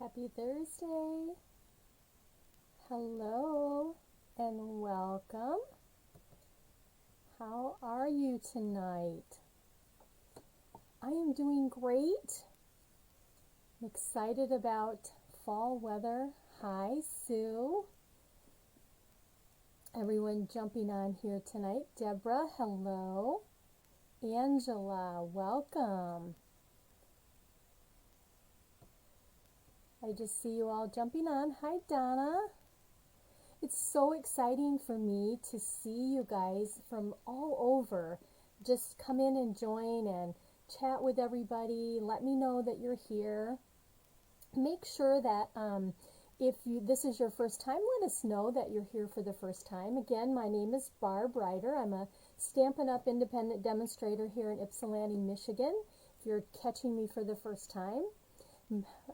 Happy Thursday. Hello and welcome. How are you tonight? I am doing great. I'm excited about fall weather. Hi, Sue. Everyone jumping on here tonight. Deborah, hello. Angela, welcome. I just see you all jumping on. Hi, Donna. It's so exciting for me to see you guys from all over. Just come in and join and chat with everybody. Let me know that you're here. Make sure that if this is your first time, let us know that you're here for the first time. Again, my name is Barb Ryder. I'm a Stampin' Up! Independent demonstrator here in Ypsilanti, Michigan. If you're catching me for the first time.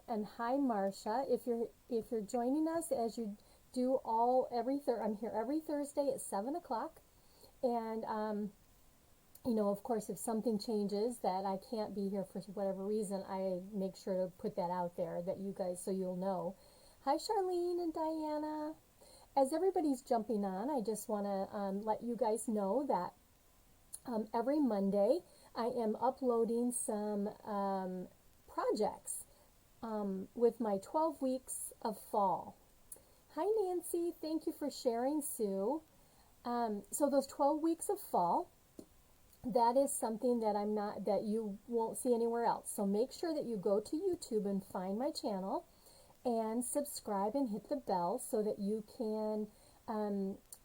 And hi, Marcia. If you're joining us as you do I'm here every Thursday at 7 o'clock. And, of course, if something changes that I can't be here for whatever reason, I make sure to put that out there that you guys, so you'll know. Hi, Charlene and Diana. As everybody's jumping on, I just want to let you guys know that every Monday I am uploading some projects with my 12 weeks of fall. Hi, Nancy. Thank you for sharing, Sue. So those 12 weeks of fall, that is something that you won't see anywhere else. So make sure that you go to YouTube and find my channel and subscribe and hit the bell so that you can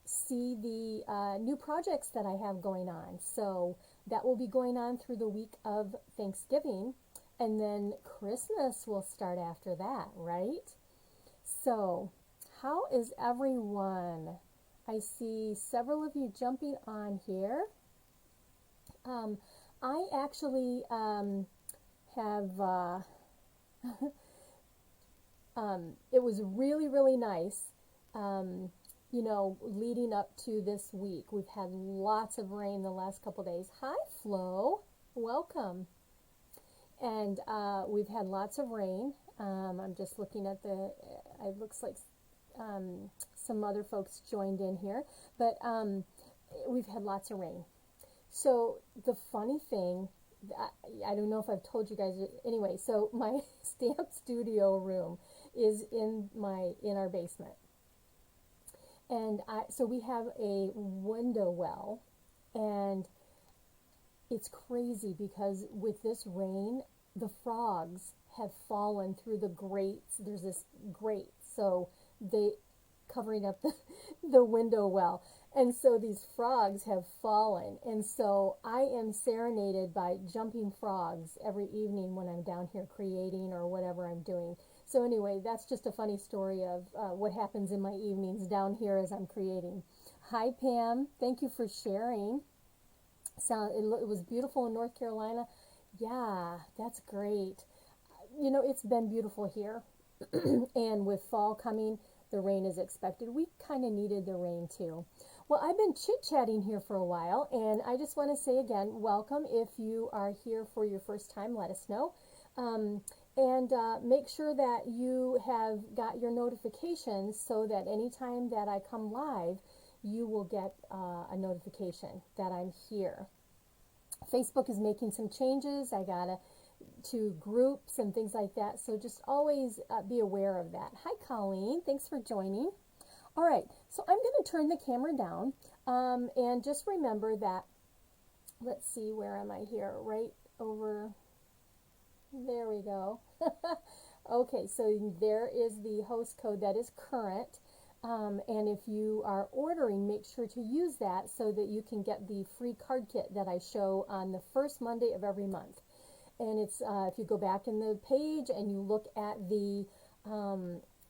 see the new projects that I have going on. So that will be going on through the week of Thanksgiving, and then Christmas will start after that, right? So how is everyone? I see several of you jumping on here. I actually have, it was really, really nice, leading up to this week. We've had lots of rain the last couple days. Hi, Flo. Welcome. And we've had lots of rain. I'm just looking at it looks like some other folks joined in here. But we've had lots of rain. So the funny thing, I don't know if I've told you guys, anyway, so my stamp studio room is in our basement. And so we have a window well, and it's crazy because with this rain, the frogs have fallen through the grates. There's this grate, so they covering up the window well. And so these frogs have fallen. And so I am serenaded by jumping frogs every evening when I'm down here creating or whatever I'm doing. So anyway, that's just a funny story of what happens in my evenings down here as I'm creating. Hi, Pam. Thank you for sharing. It was beautiful in North Carolina. Yeah, that's great. It's been beautiful here. And with fall coming, the rain is expected. We kind of needed the rain too. Well, I've been chit-chatting here for a while, and I just want to say again, welcome. If you are here for your first time, let us know. And make sure that you have got your notifications so that anytime that I come live, you will get a notification that I'm here. Facebook is making some changes. I got to groups and things like that, so just always be aware of that. Hi, Colleen. Thanks for joining. All right, so I'm going to turn the camera down, and just remember that, let's see, where am I here? Right over, there we go. Okay, so there is the host code that is current, and if you are ordering, make sure to use that so that you can get the free card kit that I show on the first Monday of every month. And it's, if you go back in the page and you look at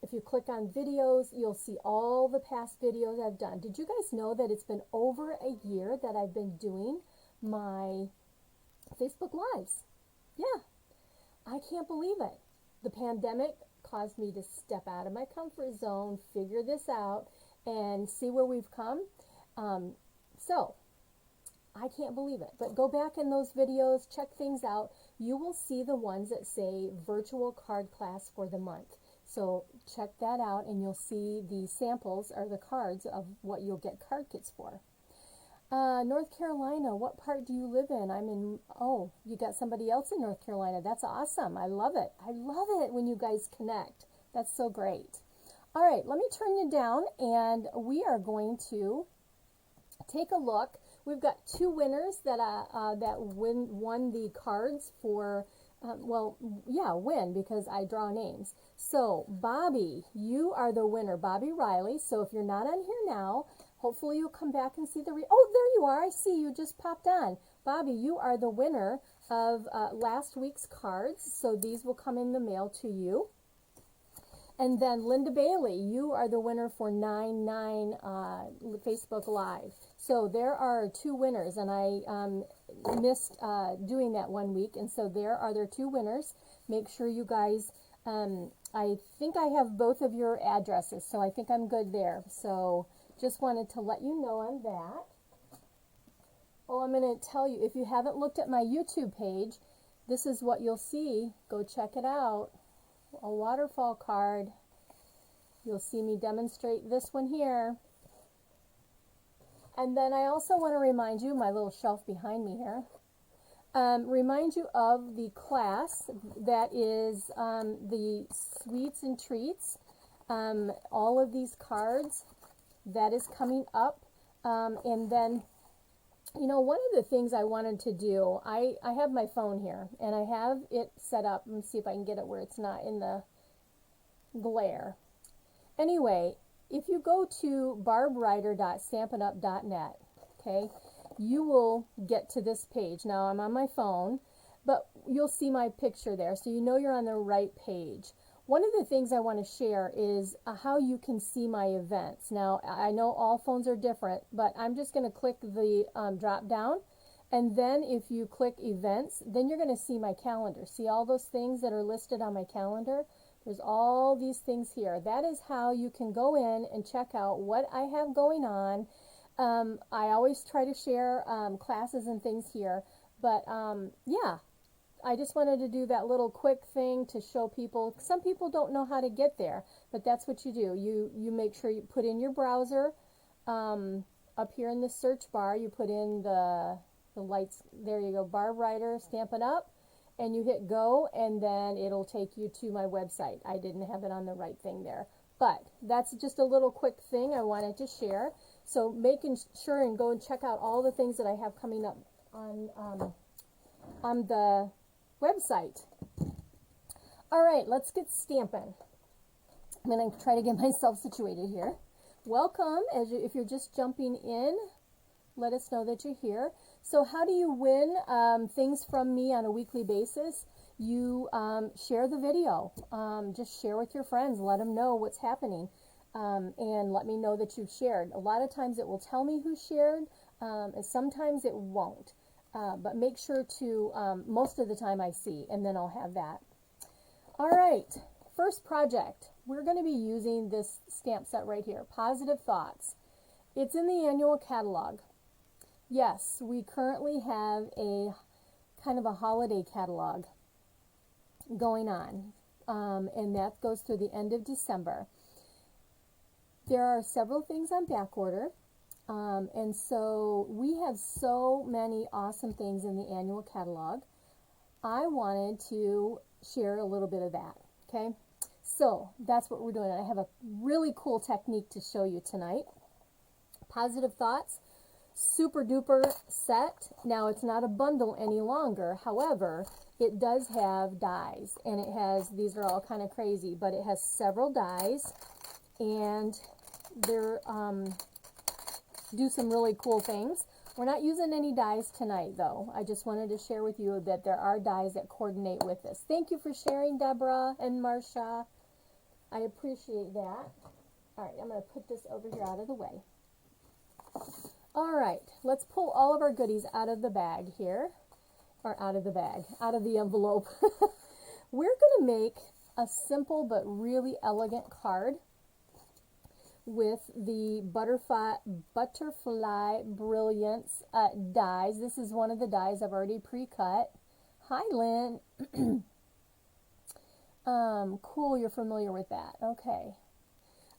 if you click on videos, you'll see all the past videos I've done. Did you guys know that it's been over a year that I've been doing my Facebook Lives? Yeah, I can't believe it. The pandemic caused me to step out of my comfort zone, figure this out, and see where we've come. So I can't believe it. But go back in those videos, check things out. You will see the ones that say virtual card class for the month. So check that out, and you'll see the samples or the cards of what you'll get card kits for. North Carolina, what part do you live in? I'm in, oh, you got somebody else in North Carolina. That's awesome. I love it. I love it when you guys connect. That's so great. All right, let me turn you down, and we are going to take a look. We've got two winners that won the cards for, win because I draw names. So, Bobby, you are the winner, Bobby Riley. So if you're not on here now, hopefully you'll come back and see the oh, there you are. I see you just popped on. Bobby, you are the winner of last week's cards. So these will come in the mail to you. And then Linda Bailey, you are the winner for 9/9 Facebook Live. So there are two winners, and I missed doing that one week. And so there are their two winners. Make sure you guys, I think I have both of your addresses, so I think I'm good there. So just wanted to let you know on that. Oh, I'm going to tell you, if you haven't looked at my YouTube page, this is what you'll see. Go check it out. A waterfall card. You'll see me demonstrate this one here. And then I also want to remind you, my little shelf behind me here, remind you of the class that is the Sweets and Treats. All of these cards, that is coming up. And then, you know, one of the things I wanted to do, I have my phone here, and I have it set up. Let me see if I can get it where it's not in the glare. Anyway, if you go to barbwriter.stampinup.net, okay, you will get to this page. Now, I'm on my phone, but you'll see my picture there, so you know you're on the right page. One of the things I want to share is how you can see my events. Now, I know all phones are different, but I'm just going to click the drop down, and then if you click events, then you're going to see my calendar. See all those things that are listed on my calendar? There's all these things here. That is how you can go in and check out what I have going on. I always try to share classes and things here, but yeah. I just wanted to do that little quick thing to show people. Some people don't know how to get there, but that's what you do. You make sure you put in your browser. Up here in the search bar, you put in the lights. There you go, Barb Writer, Stampin' Up, and you hit go, and then it'll take you to my website. I didn't have it on the right thing there, but that's just a little quick thing I wanted to share. So making sure and go and check out all the things that I have coming up on the website. All right, let's get stamping. I'm going to try to get myself situated here. Welcome. If you're just jumping in, let us know that you're here. So how do you win things from me on a weekly basis? You share the video. Just share with your friends. Let them know what's happening. And let me know that you've shared. A lot of times it will tell me who shared, and sometimes it won't. But make sure to, most of the time I see, and then I'll have that. All right, first project. We're going to be using this stamp set right here, Positive Thoughts. It's in the annual catalog. Yes, we currently have a kind of a holiday catalog going on, and that goes through the end of December. There are several things on back order. And so we have so many awesome things in the annual catalog. I wanted to share a little bit of that, okay? So that's what we're doing. I have a really cool technique to show you tonight. Positive Thoughts, super duper set. Now it's not a bundle any longer. However, it does have dies, and it has, these are all kind of crazy, but it has several dies, and they're, do some really cool things. We're not using any dies tonight, though. I just wanted to share with you that there are dies that coordinate with this. Thank you for sharing, Deborah and Marcia. I appreciate that. All right, I'm going to put this over here out of the way. All right, let's pull all of our goodies out of the bag here. Or out of the bag, out of the envelope. We're going to make a simple but really elegant card with the Butterfly Brilliance dies. This is one of the dies I've already pre-cut. Hi, Lynn. Cool, you're familiar with that. Okay.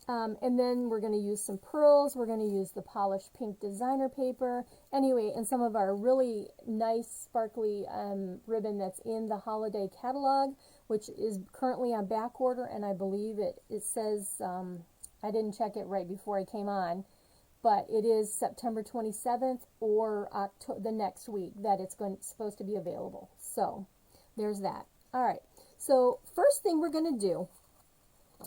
And then we're going to use some pearls. We're going to use the polished pink designer paper. Anyway, and some of our really nice sparkly ribbon that's in the holiday catalog, which is currently on back order, and I believe it says, I didn't check it right before I came on, but it is September 27th or the next week that it's supposed to be available. So there's that. All right. So first thing we're going to do,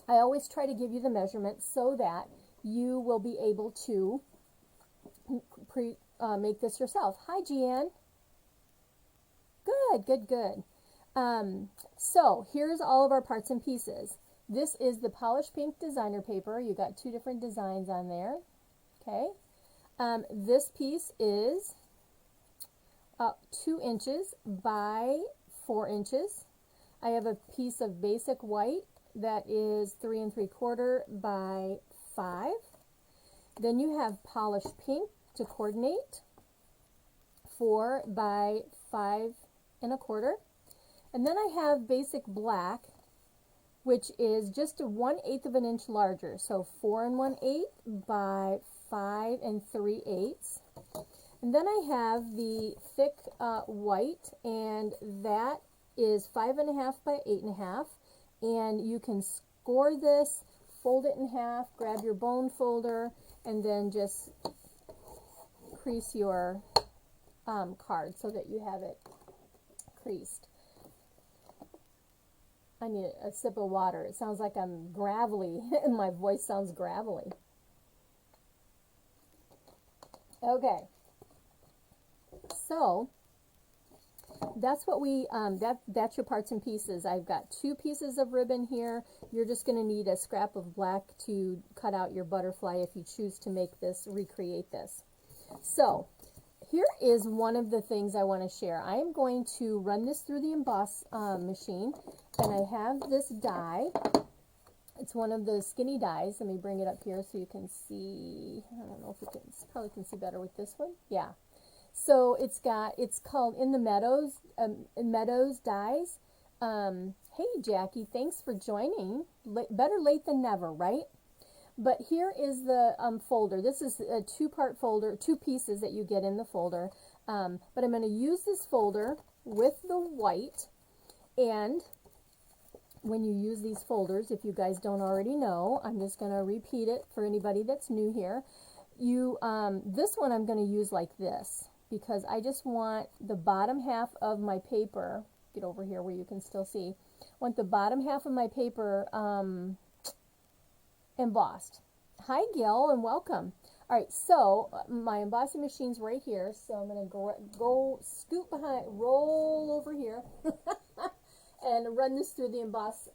I always try to give you the measurements so that you will be able to make this yourself. Hi, Jeanne. Good, good, good. So here's all of our parts and pieces. This is the polished pink designer paper. You got two different designs on there. Okay. This piece is 2 inches by 4 inches. I have a piece of basic white that is 3 3/4 by 5. Then you have polished pink to coordinate, 4 by 5 1/4. And then I have basic black, which is just 1/8 of an inch larger, so 4 1/8 by 5 3/8. And then I have the thick white, and that is 5 1/2 by 8 1/2. And you can score this, fold it in half, grab your bone folder, and then just crease your card so that you have it creased. I need a sip of water. It sounds like I'm gravelly, and my voice sounds gravelly. Okay. So that's what we, that's your parts and pieces. I've got 2 pieces of ribbon here. You're just going to need a scrap of black to cut out your butterfly if you choose to make this, recreate this. So here is one of the things I want to share. I am going to run this through the emboss machine, and I have this die. It's one of the skinny dies. Let me bring it up here so you can see. I don't know if you can, probably can see better with this one. Yeah. So it's called In the Meadows, Meadows Dies. Hey Jackie, thanks for joining. Better late than never, right? But here is the folder. This is a 2-part folder, 2 pieces that you get in the folder. But I'm going to use this folder with the white. And when you use these folders, if you guys don't already know, I'm just going to repeat it for anybody that's new here. This one I'm going to use like this, because I just want the bottom half of my paper, get over here where you can still see, I want the bottom half of my paper embossed. Hi Gil, and welcome. Alright, so my embossing machine's right here, so I'm going to go scoot behind, roll over here, and run this through the emboss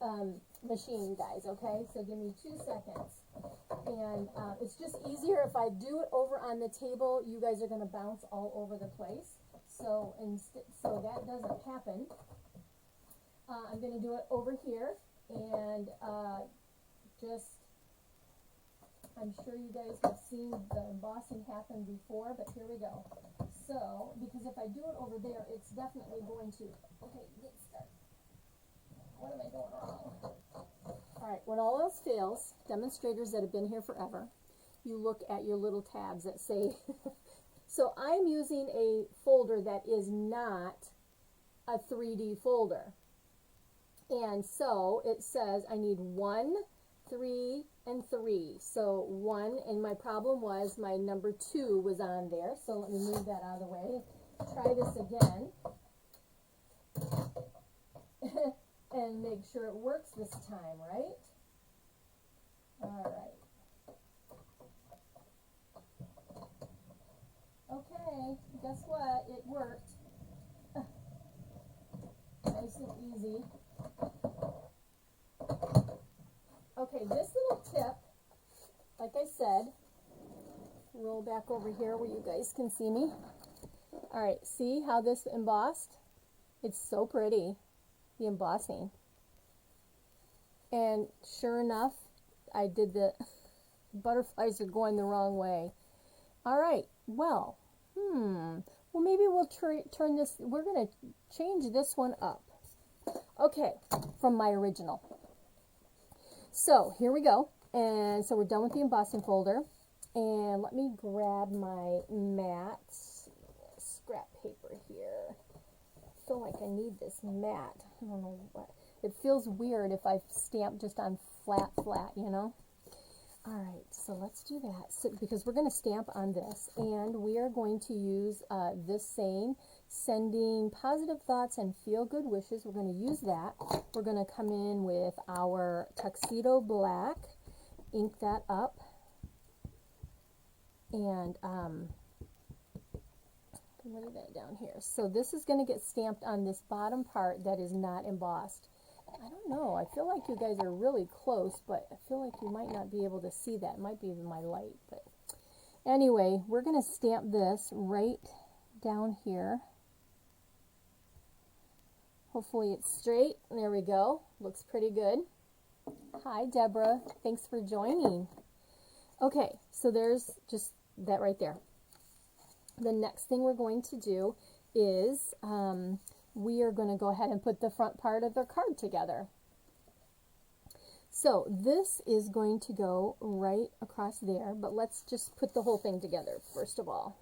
machine, guys, okay? So give me 2 seconds. And it's just easier if I do it over on the table. You guys are going to bounce all over the place. So so that doesn't happen. I'm going to do it over here, and I'm sure you guys have seen the embossing happen before, but here we go. So, because if I do it over there, it's definitely going to, okay, get started. What am I doing wrong? Alright, when all else fails, demonstrators that have been here forever, you look at your little tabs that say, so I'm using a folder that is not a 3D folder. And so it says I need 1, 3, and 3. So 1, and my problem was my number 2 was on there. So let me move that out of the way. Try this again. And make sure it works this time, right? Alright. Okay, guess what? It worked. Nice and easy. Okay, this little tip, like I said, roll back over here where you guys can see me. Alright, see how this embossed? It's so pretty, the embossing. And sure enough, I did the butterflies are going the wrong way. Alright, well, maybe we'll turn this, we're going to change this one up. Okay, from my original. So here we go. And so we're done with the embossing folder. And let me grab my matte scrap paper here. I feel like I need this matte. I don't know what. It feels weird if I stamp just on flat, you know. All right, so let's do that. So, because we're going to stamp on this, and we are going to use this saying, sending positive thoughts and feel-good wishes. We're going to use that. We're going to come in with our tuxedo black, ink that up, and lay that down here. So this is going to get stamped on this bottom part that is not embossed. I don't know. I feel like you guys are really close, but I feel like you might not be able to see that. It might be my light. But anyway, we're going to stamp this right down here. Hopefully it's straight. There we go. Looks pretty good. Hi, Deborah. Thanks for joining. Okay, so there's just that right there. The next thing we're going to do is we are going to go ahead and put the front part of their card together. So this is going to go right across there, but let's just put the whole thing together first of all.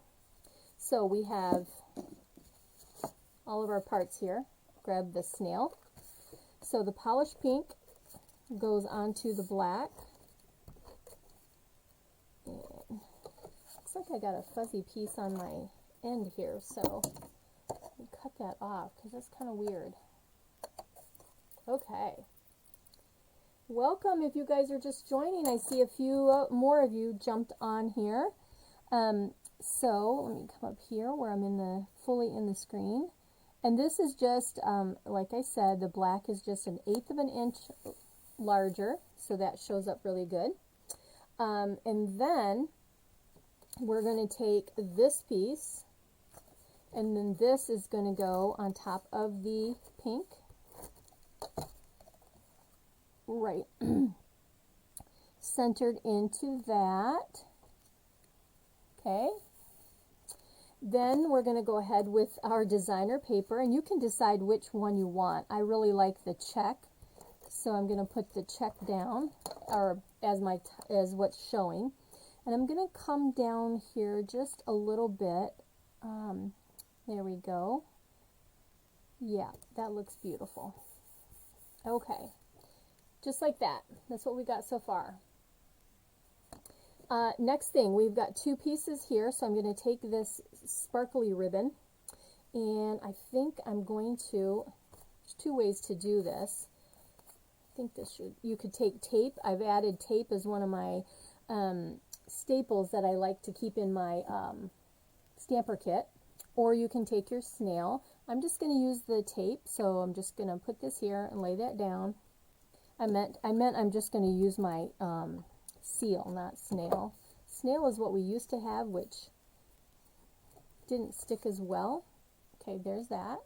So we have all of our parts here. Grab the snail. So the polished pink goes onto the black. And looks like I got a fuzzy piece on my end here, so cut that off because that's kind of weird. Okay. Welcome if you guys are just joining. I see a few more of you jumped on here. So let me come up here where I'm in the fully in the screen. And this is just, like I said, the black is just 1/8 of an inch larger, so that shows up really good. And then we're going to take this piece, and then this is going to go on top of the pink. Right. Centered into that. Okay. Then we're going to go ahead with our designer paper, and you can decide which one you want. I really like the check, so I'm going to put the check down, or as what's showing. And I'm going to come down here just a little bit. There we go. Yeah, that looks beautiful. Okay, just like that. That's what we got so far. Next thing, we've got 2 pieces here, so I'm going to take this sparkly ribbon, and I think I'm going to, there's 2 ways to do this. I think you could take tape. I've added tape as one of my staples that I like to keep in my stamper kit, or you can take your snail. I'm just going to use the tape, so I'm just going to put this here and lay that down. I meant I'm just going to use my seal, not snail. Snail is what we used to have, which didn't stick as well. Okay, there's that.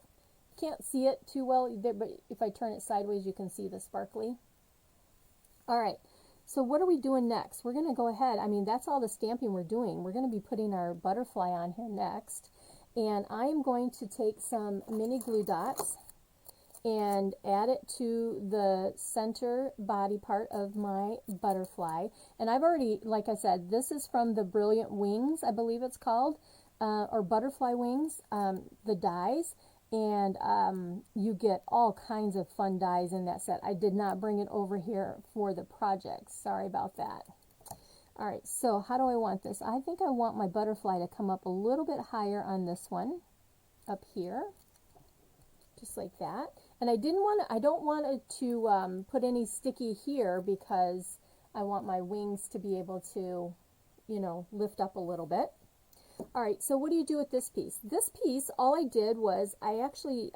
Can't see it too well, but if I turn it sideways, you can see the sparkly. All right, so what are we doing next? We're going to go ahead. I mean, that's all the stamping we're doing. We're going to be putting our butterfly on here next, and I'm going to take some mini glue dots and add it to the center body part of my butterfly. And I've already, like I said, this is from the Brilliant Wings, I believe it's called, or Butterfly Wings, the dies. And you get all kinds of fun dies in that set. I did not bring it over here for the project. Sorry about that. All right, so how do I want this? I think I want my butterfly to come up a little bit higher on this one, up here, just like that. And I don't want it to put any sticky here because I want my wings to be able to, you know, lift up a little bit. All right, so what do you do with this piece? This piece, all I did was I actually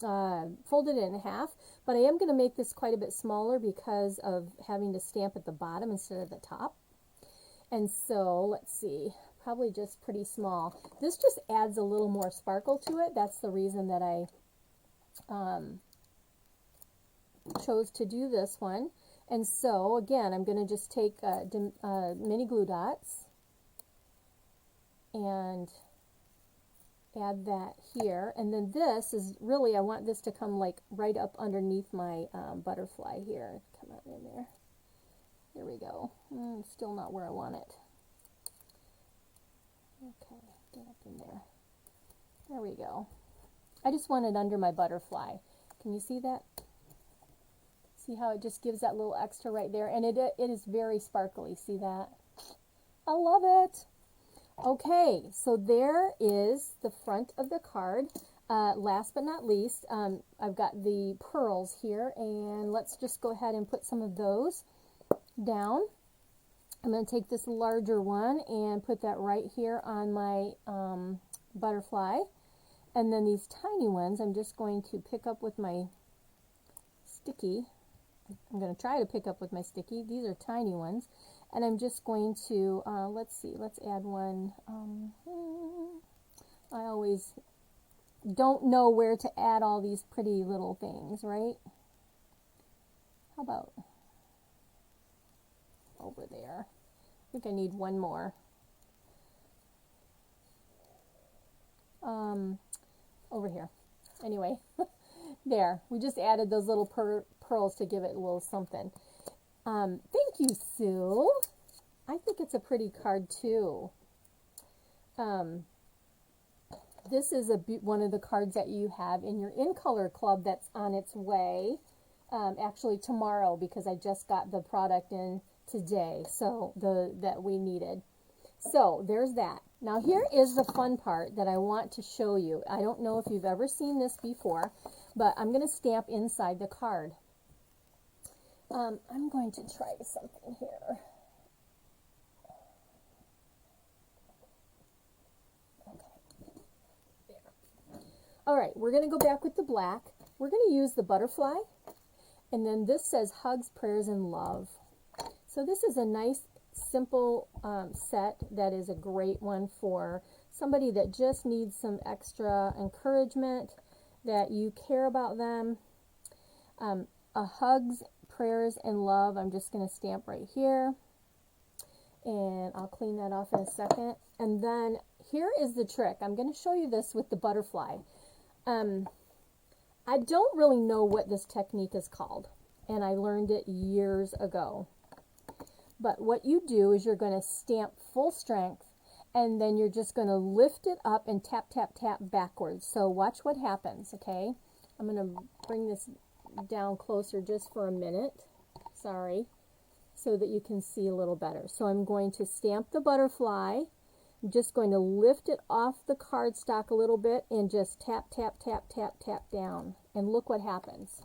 folded it in half, but I am going to make this quite a bit smaller because of having to stamp at the bottom instead of the top. And so, let's see, probably just pretty small. This just adds a little more sparkle to it. That's the reason that I chose to do this one. And so, again, I'm going to just take mini glue dots and add that here. And then this is really, I want this to come like right up underneath my butterfly here. Come on in there. There we go. Still not where I want it. Okay, get up in there. There we go. I just want it under my butterfly. Can you see that? See how it just gives that little extra right there? And it is very sparkly. See that? I love it. Okay, so there is the front of the card. Last but not least, I've got the pearls here, and let's just go ahead and put some of those down. I'm going to take this larger one and put that right here on my butterfly. And then these tiny ones, I'm just going to pick up with my sticky. I'm going to try to pick up with my sticky. These are tiny ones. And I'm just going to, let's see, let's add one. I always don't know where to add all these pretty little things, right? How about over there? I think I need one more. Over here. Anyway, there. We just added those little pearls to give it a little something. Thank you, Sue. I think it's a pretty card too. This is one of the cards that you have in your In Color Club that's on its way. Actually tomorrow, because I just got the product in today, so that we needed. So there's that. Now here is the fun part that I want to show you. I don't know if you've ever seen this before, but I'm going to stamp inside the card. I'm going to try something here. Okay, there. All right, we're going to go back with the black. We're going to use the butterfly, and then this says hugs, prayers, and love. So this is a nice, simple set that is a great one for somebody that just needs some extra encouragement, that you care about them. A hugs, prayers, and love, I'm just going to stamp right here, and I'll clean that off in a second. And then here is the trick. I'm going to show you this with the butterfly. I don't really know what this technique is called, and I learned it years ago. But what you do is you're going to stamp full strength, and then you're just going to lift it up and tap, tap, tap backwards. So watch what happens, okay? I'm going to bring this down closer just for a minute, sorry, so that you can see a little better. So I'm going to stamp the butterfly. I'm just going to lift it off the cardstock a little bit and just tap, tap, tap, tap, tap down. And look what happens.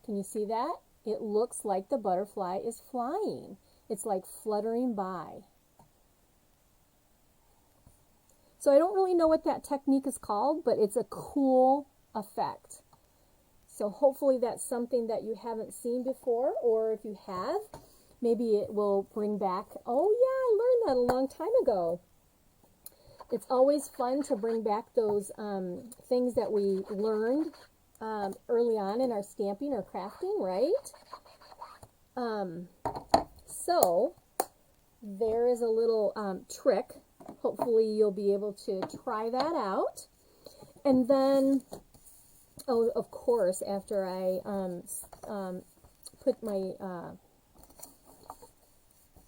Can you see that? It looks like the butterfly is flying. It's like fluttering by. So I don't really know what that technique is called, but it's a cool effect. So hopefully that's something that you haven't seen before, or if you have, maybe it will bring back, oh yeah, I learned that a long time ago. It's always fun to bring back those things that we learned early on in our stamping or crafting, right? So there is a little trick. Hopefully you'll be able to try that out. And then, oh, of course, after I put my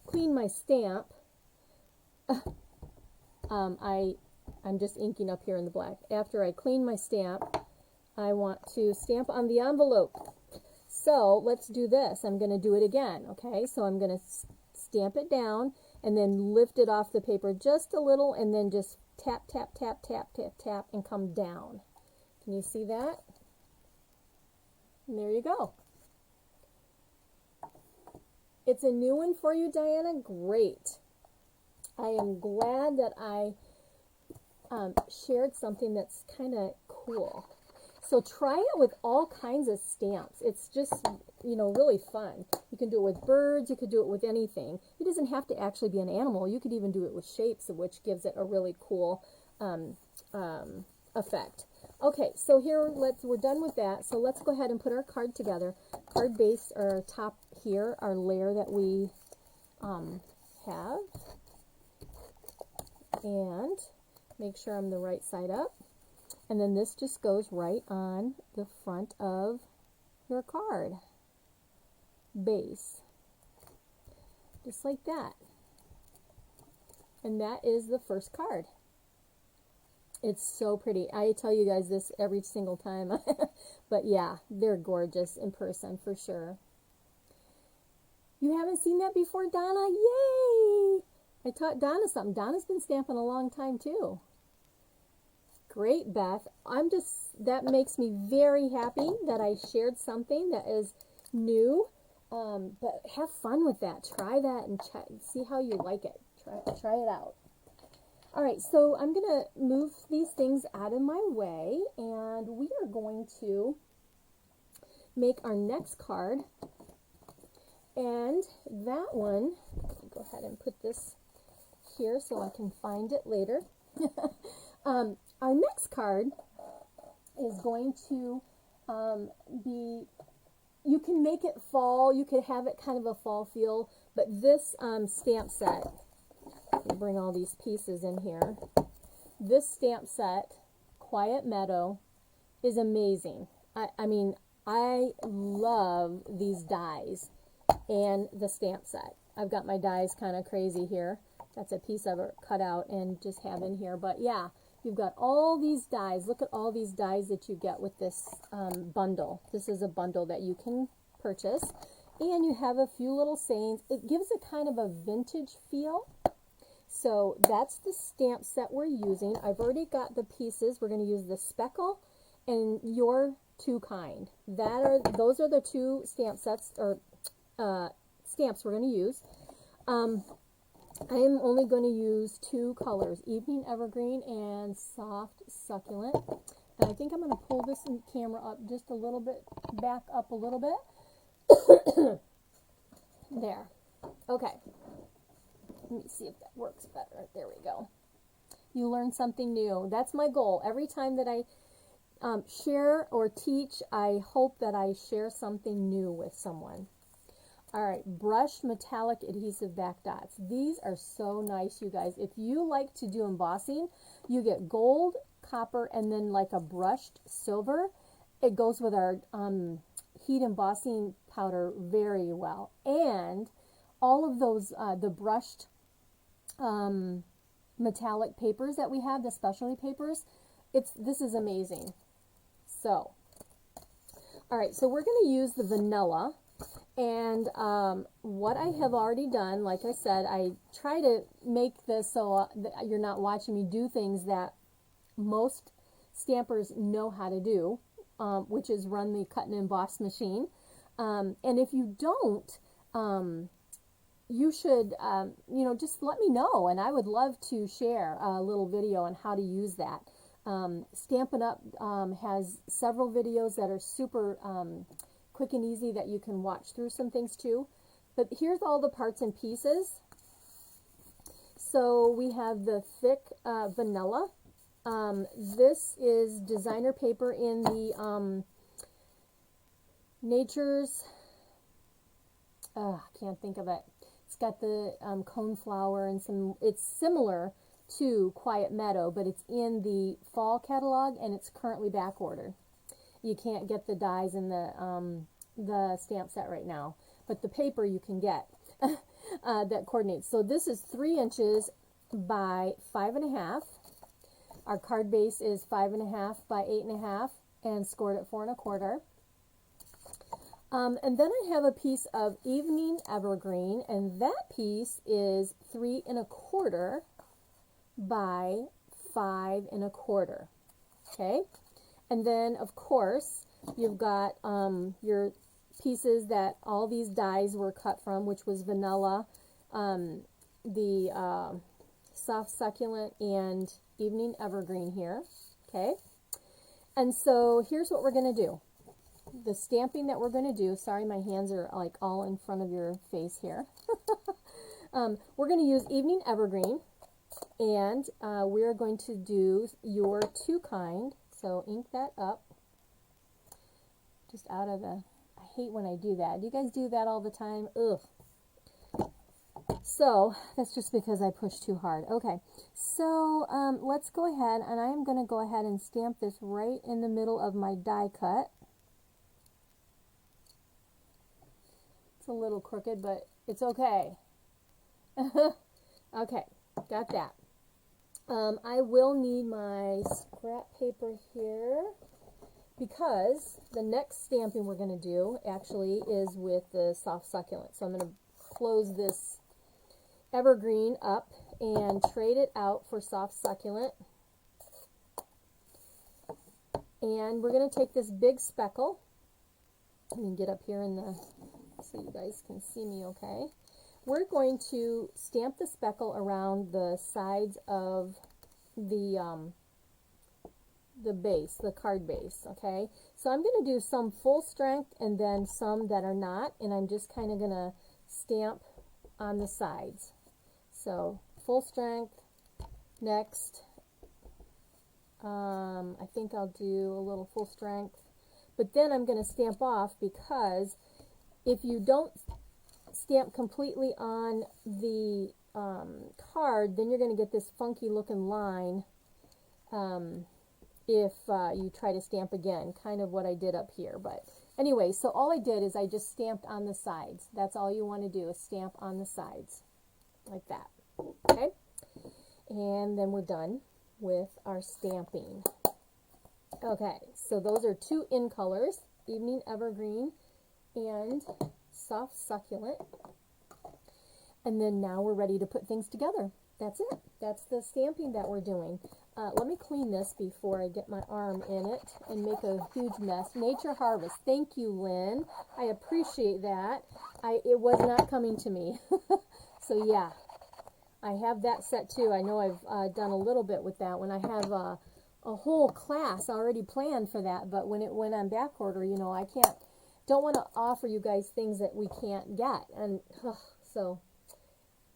clean my stamp, I'm just inking up here in the black. After I clean my stamp, I want to stamp on the envelope. So let's do this. I'm going to do it again, okay? So I'm going to stamp it down and then lift it off the paper just a little, and then just tap, tap, tap, tap, tap, tap, and come down. Can you see that? And there you go. It's a new one for you, Diana? Great. I am glad that I shared something that's kind of cool. So try it with all kinds of stamps. It's just, you know, really fun. You can do it with birds. You could do it with anything. It doesn't have to actually be an animal. You could even do it with shapes, which gives it a really cool effect. Okay, so here, we're done with that. So let's go ahead and put our card together. Card base, our top here, our layer that we have. And make sure I'm the right side up. And then this just goes right on the front of your card base, just like that. And that is the first card. It's so pretty. I tell you guys this every single time. But yeah, they're gorgeous in person for sure. You haven't seen that before, Donna? Yay! I taught Donna something. Donna's been stamping a long time too. Great, Beth. That makes me very happy that I shared something that is new. But have fun with that. Try that and see how you like it. Try it out. All right, so I'm going to move these things out of my way, and we are going to make our next card. And that one, go ahead and put this here so I can find it later. Our next card is going to be, you can make it fall, you could have it kind of a fall feel, but this stamp set, let me bring all these pieces in here. This stamp set, Quiet Meadow, is amazing. I mean, I love these dies and the stamp set. I've got my dies kind of crazy here. That's a piece of it cut out and just have in here. But yeah, you've got all these dies. Look at all these dies that you get with this bundle. This is a bundle that you can purchase. And you have a few little sayings. It gives a kind of a vintage feel. So that's the stamp set we're using. I've already got the pieces. We're going to use the speckle and your Too Kind. Those are the two stamp sets or stamps we're going to use. I am only going to use two colors, Evening Evergreen and Soft Succulent. And I think I'm going to pull this camera up just a little bit, back up a little bit. There. Okay. Let me see if that works better. There we go. You learn something new. That's my goal. Every time that I share or teach, I hope that I share something new with someone. All right, brushed metallic adhesive back dots. These are so nice, you guys. If you like to do embossing, you get gold, copper, and then like a brushed silver. It goes with our heat embossing powder very well. And all of those, the brushed metallic papers that we have, the specialty papers, this is amazing. So, all right, so we're going to use the vanilla. And what I have already done, like I said, I try to make this so that you're not watching me do things that most stampers know how to do, which is run the cut and emboss machine. And if you don't, you should, just let me know, and I would love to share a little video on how to use that. Stampin' Up! Has several videos that are super quick and easy that you can watch through some things too. But here's all the parts and pieces. So we have the thick vanilla. This is designer paper in the Nature's, I can't think of it. It's got the coneflower and some, it's similar to Quiet Meadow, but it's in the fall catalog and it's currently back ordered. You can't get the dies in the stamp set right now, but the paper you can get that coordinates. So this is 3 inches by 5.5. Our card base is 5.5 by 8.5 and scored at 4 1/4. And then I have a piece of Evening Evergreen, and that piece is 3 1/4 by 5 1/4. Okay, and then of course you've got your pieces that all these dies were cut from, which was vanilla, the Soft Succulent, and Evening Evergreen here. Okay, and so here's what we're going to do. The stamping that we're going to do, sorry my hands are like all in front of your face here. We're going to use Evening Evergreen, and we're going to do your Too Kind. So ink that up. Just out of the, I hate when I do that. Do you guys do that all the time? Ugh. So that's just because I pushed too hard. Okay, so let's go ahead, and I'm going to go ahead and stamp this right in the middle of my die cut. It's a little crooked, but it's okay. Okay, got that. I will need my scrap paper here, because the next stamping we're going to do actually is with the soft succulent. So I'm going to close this evergreen up and trade it out for soft succulent. And we're going to take this big speckle. Let me get up here in the, so you guys can see me okay. We're going to stamp the speckle around the sides of the base, the card base, okay? So I'm going to do some full strength and then some that are not, and I'm just kind of going to stamp on the sides. So full strength, next, I think I'll do a little full strength, but then I'm going to stamp off, because if you don't stamp completely on the card, then you're going to get this funky looking line if you try to stamp again, kind of what I did up here. But anyway, so all I did is I just stamped on the sides. That's all you want to do, is stamp on the sides like that. Okay, and then we're done with our stamping. Okay, so those are two in colors, Evening Evergreen and Soft Succulent. And then now we're ready to put things together. That's it. That's the stamping that we're doing. Let me clean this before I get my arm in it and make a huge mess. Nature Harvest. Thank you, Lynn. I appreciate that. It was not coming to me. So yeah, I have that set too. I know I've done a little bit with that one. I have a whole class already planned for that, but when it went on back order, you know, I don't want to offer you guys things that we can't get. And so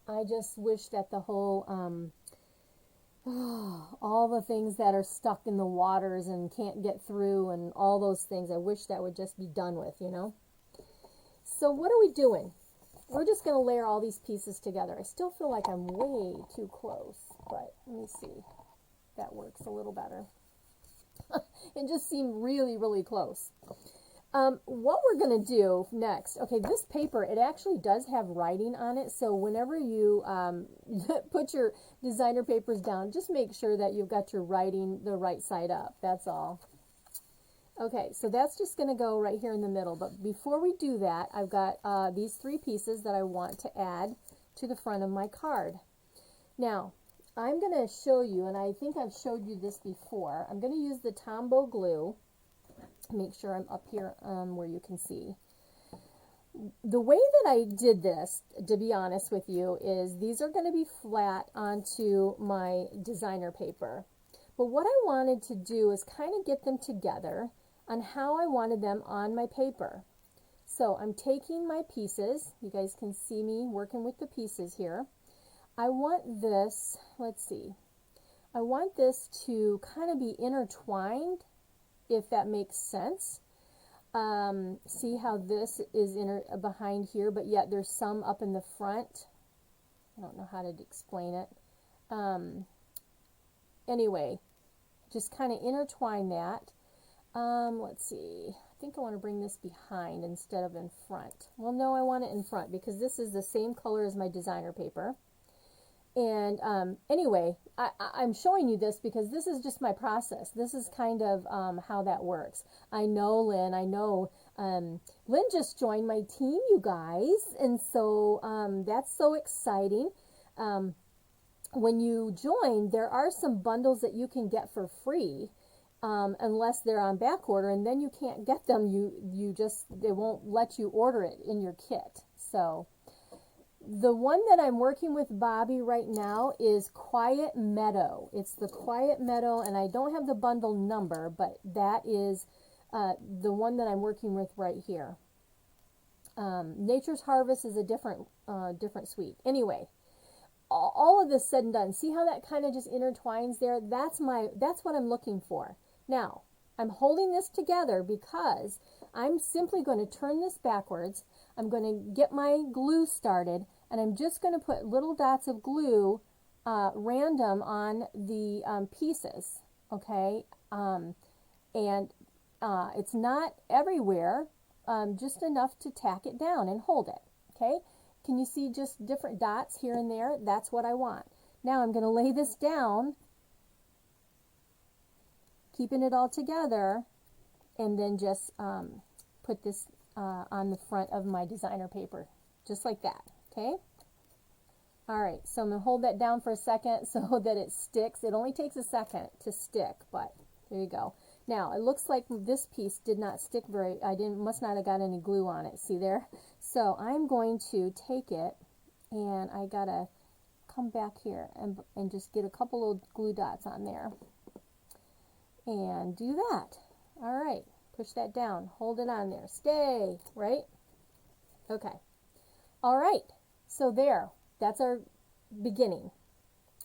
I just wish that the whole, all the things that are stuck in the waters and can't get through and all those things, I wish that would just be done with, you know. So what are we doing? We're just going to layer all these pieces together. I still feel like I'm way too close, but let me see. That works a little better. It just seemed really, really close. What we're going to do next, okay, this paper, it actually does have writing on it, so whenever you put your designer papers down, just make sure that you've got your writing the right side up, that's all. Okay, so that's just going to go right here in the middle, but before we do that, I've got these three pieces that I want to add to the front of my card. Now, I'm going to show you, and I think I've showed you this before, I'm going to use the Tombow glue. Make sure I'm up here where you can see. The way that I did this, to be honest with you, is these are going to be flat onto my designer paper. But what I wanted to do is kind of get them together on how I wanted them on my paper. So I'm taking my pieces. You guys can see me working with the pieces here. I want this, let's see, I want this to kind of be intertwined, if that makes sense. See how this is behind here, but yet there's some up in the front. I don't know how to explain it. Anyway, just kind of intertwine that. Let's see. I think I want to bring this behind instead of in front. Well, no, I want it in front because this is the same color as my designer paper. And anyway, I'm showing you this because this is just my process. This is kind of how that works. I know, Lynn, Lynn just joined my team, you guys, and so that's so exciting. When you join, there are some bundles that you can get for free, unless they're on back order, and then you can't get them. They won't let you order it in your kit. So the one that I'm working with Bobby right now is Quiet Meadow. It's the Quiet Meadow, and I don't have the bundle number, but that is the one that I'm working with right here. Nature's Harvest is a different suite. Anyway, all of this said and done, see how that kind of just intertwines there? That's what I'm looking for. Now, I'm holding this together because I'm simply going to turn this backwards. I'm going to get my glue started, and I'm just going to put little dots of glue random on the pieces, okay? And it's not everywhere, just enough to tack it down and hold it, okay? Can you see just different dots here and there? That's what I want. Now I'm going to lay this down, keeping it all together, and then just put this on the front of my designer paper, just like that, okay? All right, so I'm going to hold that down for a second so that it sticks. It only takes a second to stick, but there you go. Now, it looks like this piece did not stick must not have got any glue on it, see there? So I'm going to take it, and I got to come back here and just get a couple of glue dots on there. And do that. All right, push that down, hold it on there, stay, right? Okay. All right, so there, that's our beginning.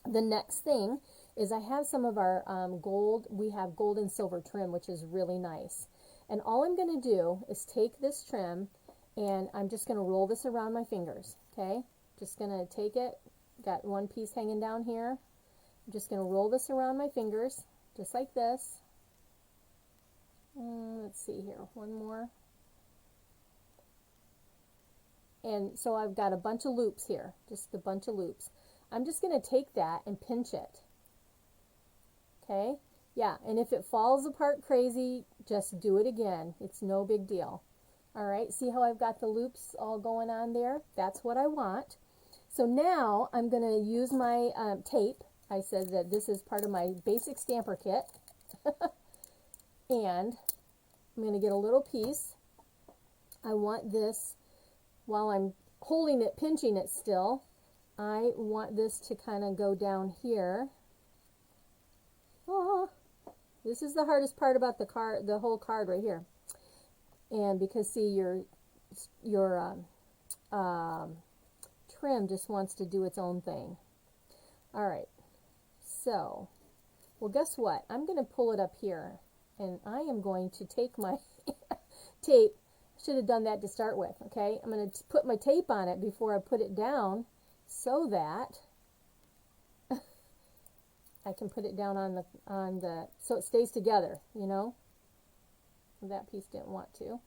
The next thing is I have some of our gold, we have gold and silver trim, which is really nice. And all I'm going to do is take this trim, and I'm just going to roll this around my fingers, okay? Just going to take it, got one piece hanging down here. I'm just going to roll this around my fingers, just like this. Let's see here, one more. And so I've got a bunch of loops here, just a bunch of loops. I'm just going to take that and pinch it. Okay? Yeah, and if it falls apart crazy, just do it again. It's no big deal. All right, see how I've got the loops all going on there? That's what I want. So now I'm going to use my tape. I said that this is part of my basic stamper kit. And I'm going to get a little piece. I want this, while I'm holding it, pinching it still, I want this to kind of go down here. Oh, this is the hardest part about the card, the whole card right here. And because see, your trim just wants to do its own thing. All right, so, well, guess what? I'm going to pull it up here, and I am going to take my tape. Should have done that to start with, okay? I'm going to put my tape on it before I put it down so that I can put it down on the so it stays together, you know? That piece didn't want to.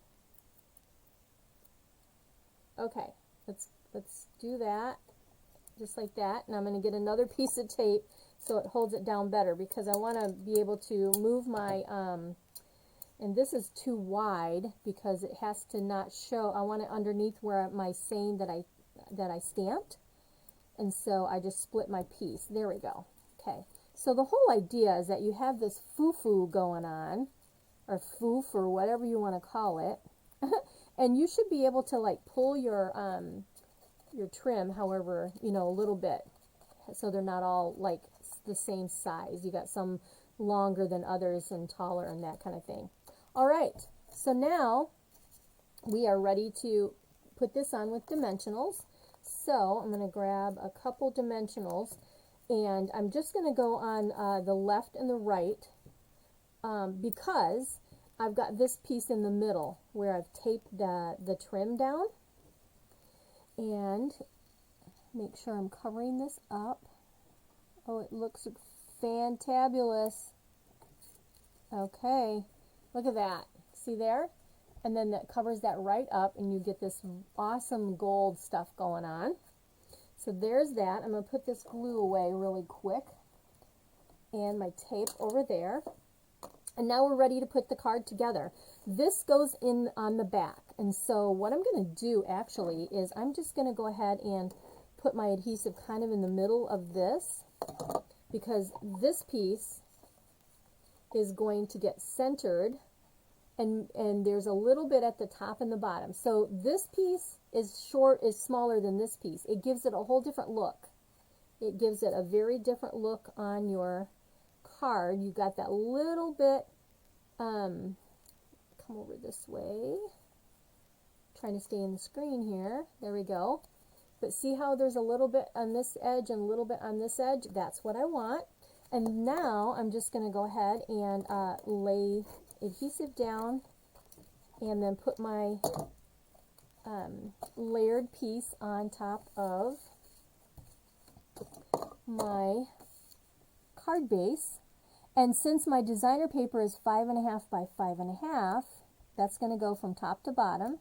Okay, let's do that just like that. And I'm going to get another piece of tape so it holds it down better, because I want to be able to move my and this is too wide because it has to not show. I want it underneath where my saying that I stamped, and so I just split my piece. There we go. Okay, so the whole idea is that you have this foo-foo going on, or foof, or whatever you want to call it, and you should be able to like pull your trim, however, you know, a little bit, so they're not all like the same size. You got some longer than others and taller and that kind of thing. All right, so now we are ready to put this on with dimensionals. So I'm going to grab a couple dimensionals, and I'm just going to go on the left and the right because I've got this piece in the middle where I've taped the trim down. And make sure I'm covering this up. Oh, it looks fantabulous. Okay, look at that. See there? And then that covers that right up, and you get this awesome gold stuff going on. So there's that. I'm going to put this glue away really quick, and my tape over there. And now we're ready to put the card together. This goes in on the back. And so what I'm going to do actually is I'm just going to go ahead and put my adhesive kind of in the middle of this, because this piece is going to get centered, and there's a little bit at the top and the bottom. So this piece is smaller than this piece. It gives it a whole different look. It gives it a very different look on your card. You got that little bit, come over this way, trying to stay in the screen here, there we go. But see how there's a little bit on this edge and a little bit on this edge? That's what I want. And now I'm just going to go ahead and lay adhesive down and then put my layered piece on top of my card base. And since my designer paper is 5.5 by 5.5, that's going to go from top to bottom.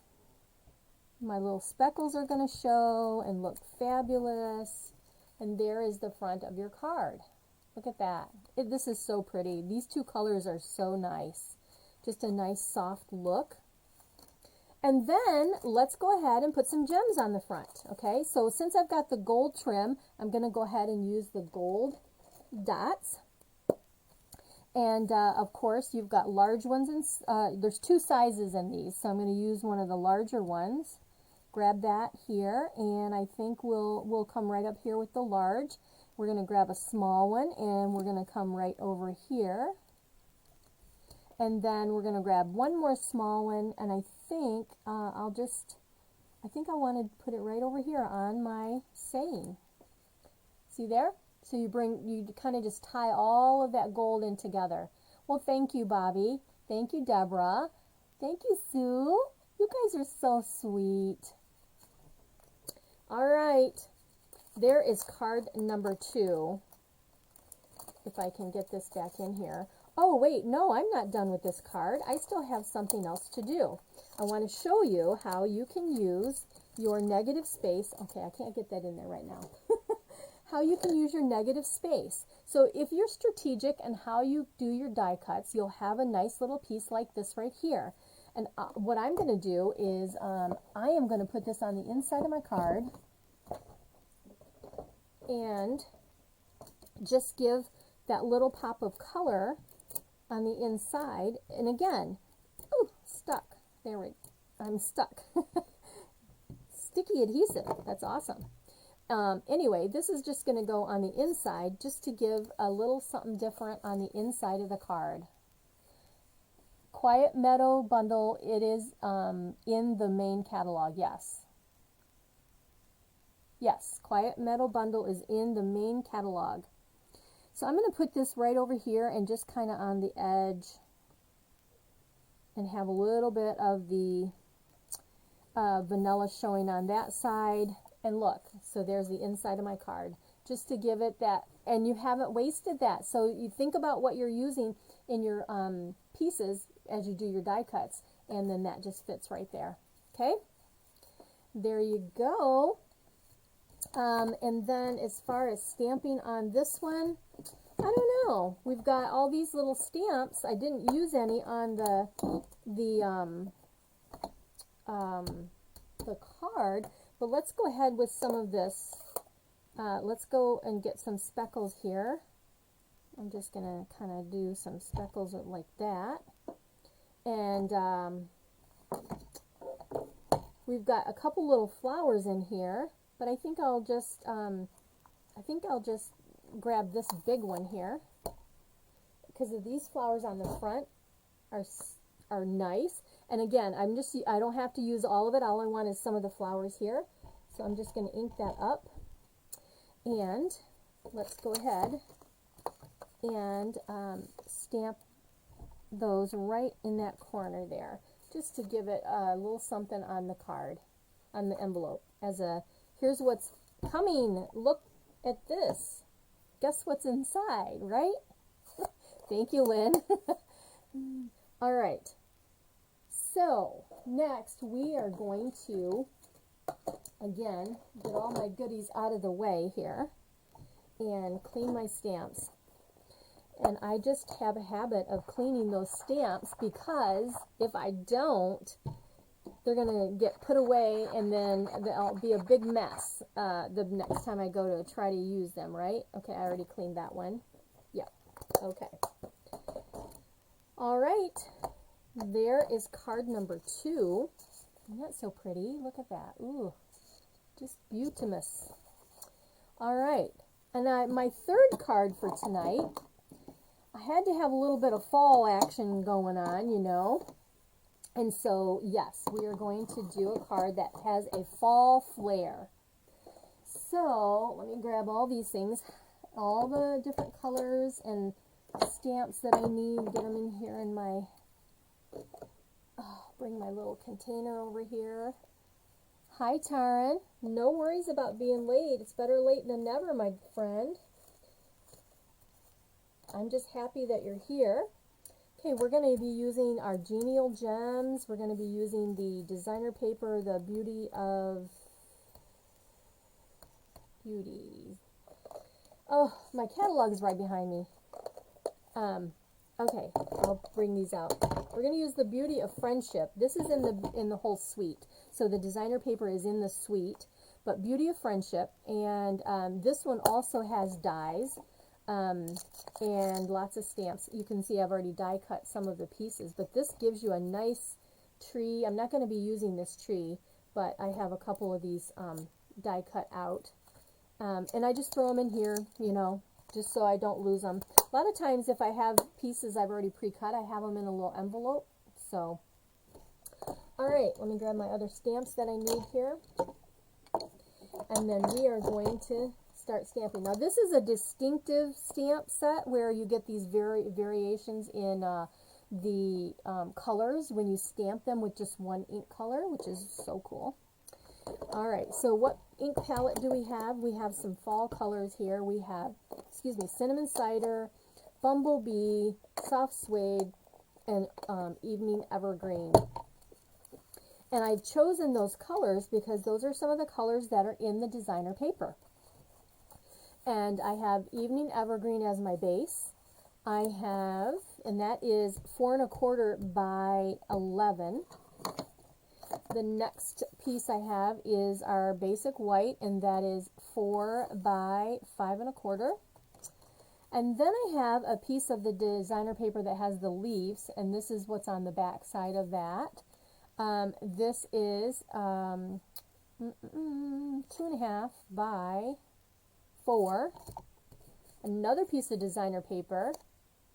My little speckles are going to show and look fabulous. And there is the front of your card. Look at that. This is so pretty. These two colors are so nice. Just a nice soft look. And then let's go ahead and put some gems on the front. Okay, so since I've got the gold trim, I'm going to go ahead and use the gold dots. And of course, you've got large ones, and there's two sizes in these, so I'm going to use one of the larger ones. Grab that here, and I think we'll come right up here with the large. We're going to grab a small one, and we're going to come right over here. And then we're going to grab one more small one, and I think I think I want to put it right over here on my saying. See there? So you kind of just tie all of that gold in together. Well, thank you, Bobby. Thank you, Deborah. Thank you, Sue. You guys are so sweet. All right. There is card number 2. If I can get this back in here. Oh, wait, no, I'm not done with this card. I still have something else to do. I want to show you how you can use your negative space. Okay, I can't get that in there right now. How you can use your negative space. So if you're strategic in how you do your die cuts, you'll have a nice little piece like this right here. And what I'm going to do is I am going to put this on the inside of my card and just give that little pop of color on the inside. And again, oh, stuck. There we go. I'm stuck. Sticky adhesive. That's awesome. Anyway, this is just going to go on the inside just to give a little something different on the inside of the card. Quiet Meadow bundle, it is in the main catalog, yes. Yes, Quiet Meadow bundle is in the main catalog. So I'm going to put this right over here and just kind of on the edge and have a little bit of the vanilla showing on that side. And look, so there's the inside of my card, just to give it that, and you haven't wasted that. So you think about what you're using in your pieces as you do your die cuts, and then that just fits right there. Okay, there you go. And then as far as stamping on this one, I don't know. We've got all these little stamps. I didn't use any on the card. But let's go ahead with some of this. Let's go and get some speckles here. I'm just going to kind of do some speckles like that. And we've got a couple little flowers in here, but I think I'll just grab this big one here, because of these flowers on the front are nice. And again, I don't have to use all of it. All I want is some of the flowers here. So I'm just going to ink that up. And let's go ahead and stamp those right in that corner there, just to give it a little something on the card, on the envelope. Here's what's coming. Look at this. Guess what's inside, right? Thank you, Lynn. All right. So next we are going to, again, get all my goodies out of the way here and clean my stamps. And I just have a habit of cleaning those stamps, because if I don't, they're going to get put away and then there'll be a big mess the next time I go to try to use them, right? Okay, I already cleaned that one. Yeah, okay. All right. There is card number 2. Isn't that so pretty? Look at that. Ooh, just beautimous. All right. And my third card for tonight, I had to have a little bit of fall action going on, you know. And so, yes, we are going to do a card that has a fall flair. So, let me grab all these things, all the different colors and stamps that I need, get them in here in my Bring my little container over here. Hi, Taryn. No worries about being late. It's better late than never, my friend. I'm just happy that you're here. Okay, we're going to be using our Genial Gems. We're going to be using the designer paper, the Beauty of Beauty. Oh, my catalog is right behind me. Okay, I'll bring these out. We're going to use the Beauty of Friendship. This is in the whole suite. So the designer paper is in the suite, but Beauty of Friendship, and this one also has dies and lots of stamps. You can see I've already die cut some of the pieces, but this gives you a nice tree. I'm not going to be using this tree, but I have a couple of these die cut out, and I just throw them in here, you know, just so I don't lose them. A lot of times if I have pieces I've already pre-cut, I have them in a little envelope. So, all right, let me grab my other stamps that I need here. And then we are going to start stamping. Now this is a distinctive stamp set where you get these variations in the colors when you stamp them with just one ink color, which is so cool. All right, so what ink palette do we have? We have some fall colors here. We have, excuse me, Cinnamon Cider, Bumblebee, Soft Suede, and Evening Evergreen. And I've chosen those colors because those are some of the colors that are in the designer paper. And I have Evening Evergreen as my base. I have, and that is 4 1/4 by 11. The next piece I have is our basic white, and that is 4 by 5 1/4. And then I have a piece of the designer paper that has the leaves, and this is what's on the back side of that. This is 2 1/2 by 4. Another piece of designer paper.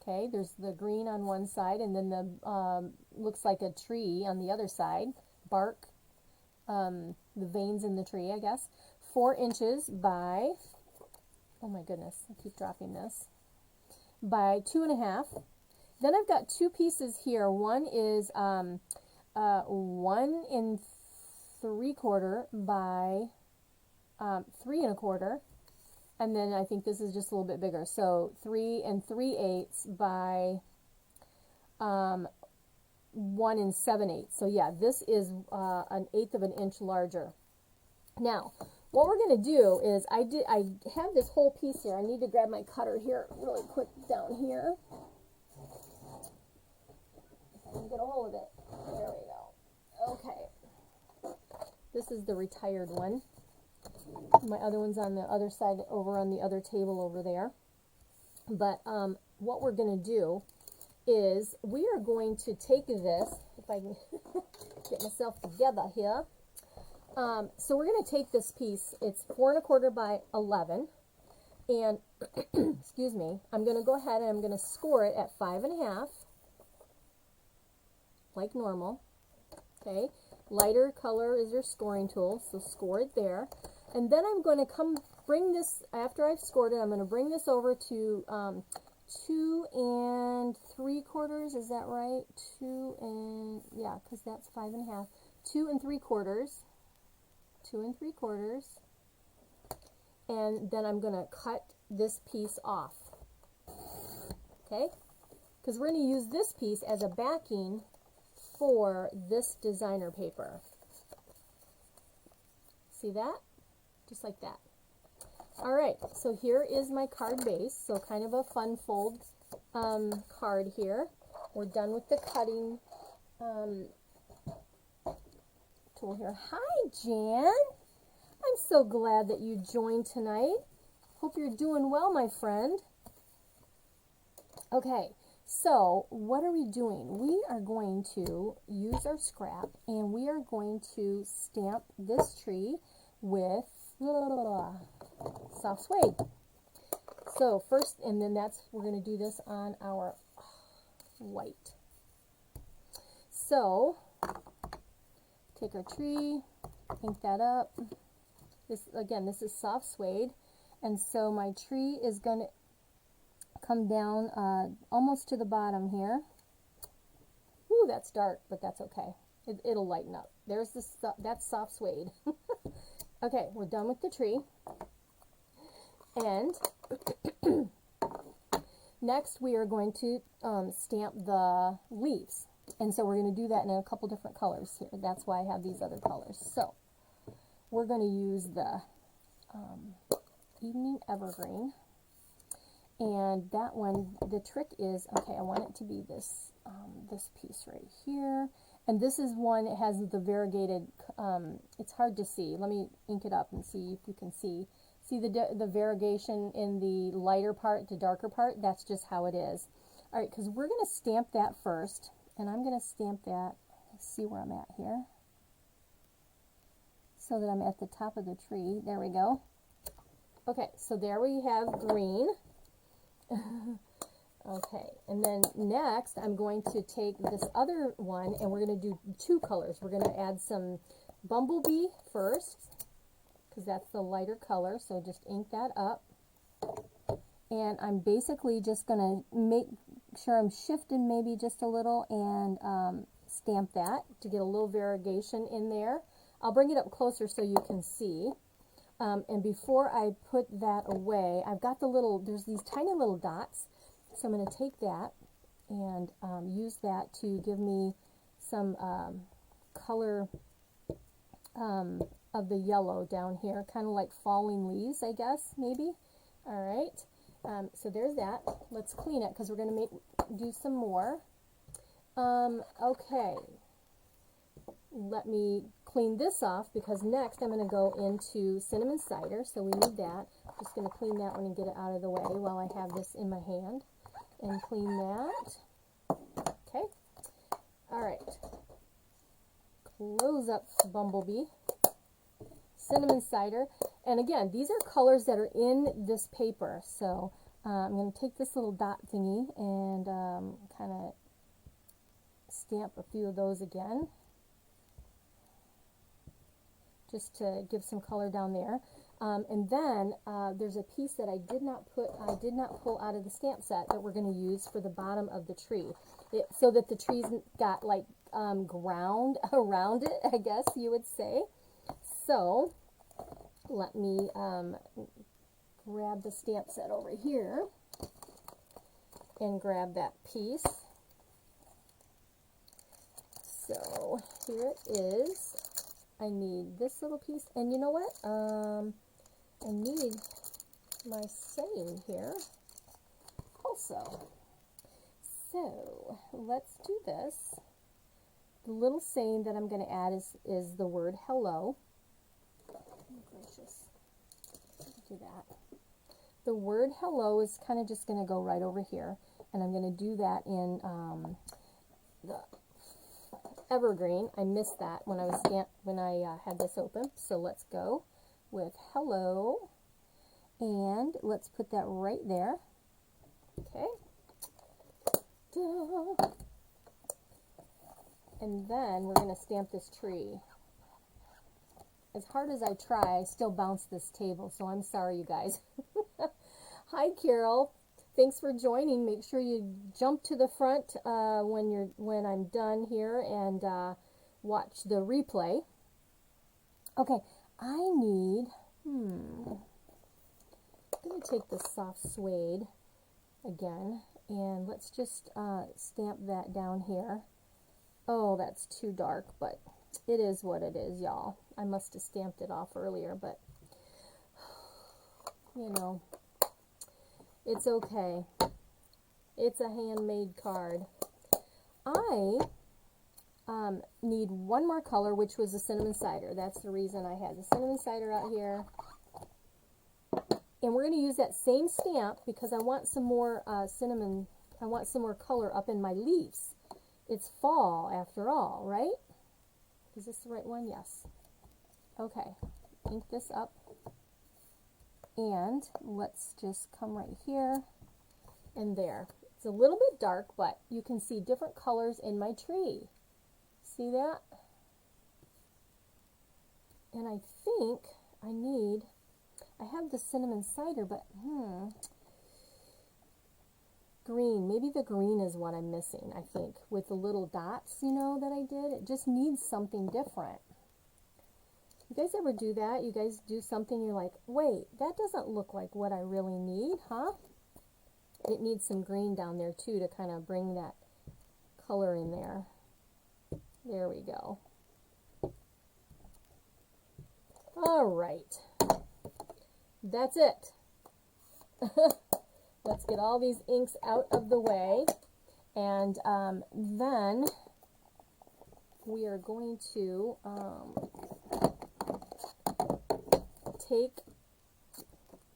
Okay, there's the green on one side, and then the looks like a tree on the other side. Bark, the veins in the tree, I guess. 4 inches by, oh my goodness, I keep dropping this, by 2 1/2. Then I've got two pieces here. One is 1 3/4 by 3 1/4, and then I think this is just a little bit bigger. So 3 3/8 by 1 7/8. So yeah, this is 1/8 of an inch larger. Now, what we're going to do is I have this whole piece here. I need to grab my cutter here really quick down here. If I can get a hold of it. There we go. Okay. This is the retired one. My other one's on the other side, over on the other table over there. But what we're going to do is we are going to take this, if I can get myself together here. So we're going to take this piece. It's 4 1/4 by 11, and excuse me, I'm going to go ahead and I'm going to score it at 5 1/2, like normal. Okay, lighter color is your scoring tool, so score it there. And then I'm going to bring this, after I've scored it, I'm going to bring this over to 2 3/4, is that right? 2 because that's 5 1/2. 2 3/4. 2 3/4. And then I'm going to cut this piece off. Okay? Because we're going to use this piece as a backing for this designer paper. See that? Just like that. Alright, so here is my card base. So kind of a fun fold card here. We're done with the cutting tool here. Hi, Jan. I'm so glad that you joined tonight. Hope you're doing well, my friend. Okay, so what are we doing? We are going to use our scrap, and we are going to stamp this tree with soft suede. So first, and then we're going to do this on our white. So take our tree, ink that up. This is soft suede, and so my tree is going to come down almost to the bottom here. Ooh, that's dark, but that's okay. It'll lighten up. There's that's soft suede. Okay, we're done with the tree. And next we are going to stamp the leaves. And so we're going to do that in a couple different colors here. That's why I have these other colors. So we're going to use the Evening Evergreen. And that one, the trick is, okay, I want it to be this, this piece right here. And this is one that has the variegated, it's hard to see. Let me ink it up and see if you can see. See the variegation in the lighter part, the darker part? That's just how it is. All right, because we're going to stamp that first. And I'm going to stamp that, let's see where I'm at here. So that I'm at the top of the tree. There we go. Okay, so there we have green. Okay, and then next I'm going to take this other one and we're going to do two colors. We're going to add some bumblebee first, because that's the lighter color, so just ink that up. And I'm basically just going to make sure I'm shifting maybe just a little and stamp that to get a little variegation in there. I'll bring it up closer so you can see. And before I put that away, I've got there's these tiny little dots. So I'm going to take that and use that to give me some color of the yellow down here, kind of like falling leaves, I guess, maybe. All right. So there's that. Let's clean it because we're going to do some more. Okay. Let me clean this off because next I'm going to go into cinnamon cider, so we need that. Just going to clean that one and get it out of the way while I have this in my hand. And clean that. Okay. All right. Close up Bumblebee. Cinnamon cider. And again, these are colors that are in this paper. So I'm going to take this little dot thingy and kind of stamp a few of those again, just to give some color down there. And then there's a piece that I did not pull out of the stamp set that we're going to use for the bottom of the tree, so that the tree's got like ground around it, I guess you would say. So let me grab the stamp set over here and grab that piece. So here it is. I need this little piece, and you know what? I need my saying here also. So let's do this. The little saying that I'm going to add is the word hello. Oh, gracious. Do that. The word hello is kind of just going to go right over here, and I'm going to do that in the evergreen. I missed that when I had this open. So let's go with hello, and let's put that right there. Okay. Da. And then we're going to stamp this tree. As hard as I try, I still bounce this table, so I'm sorry, you guys. Hi, Carol. Thanks for joining. Make sure you jump to the front when I'm done here and watch the replay. Okay, I need, I'm going to take the soft suede again, and let's just stamp that down here. Oh, that's too dark, but it is what it is, y'all. I must have stamped it off earlier, but, you know, it's okay. It's a handmade card. I need one more color, which was the cinnamon cider. That's the reason I had the cinnamon cider out here. And we're going to use that same stamp because I want some more cinnamon. I want some more color up in my leaves. It's fall after all, right? Is this the right one? Yes. Okay. Ink this up. And let's just come right here and there. It's a little bit dark, but you can see different colors in my tree. See that? And I think I have the cinnamon cider, but green. Maybe the green is what I'm missing, I think, with the little dots, you know, that I did. It just needs something different. You guys ever do that? You guys do something, you're like, wait, that doesn't look like what I really need, huh? It needs some green down there too to kind of bring that color in there. There we go. All right. That's it. Let's get all these inks out of the way, and then we are going to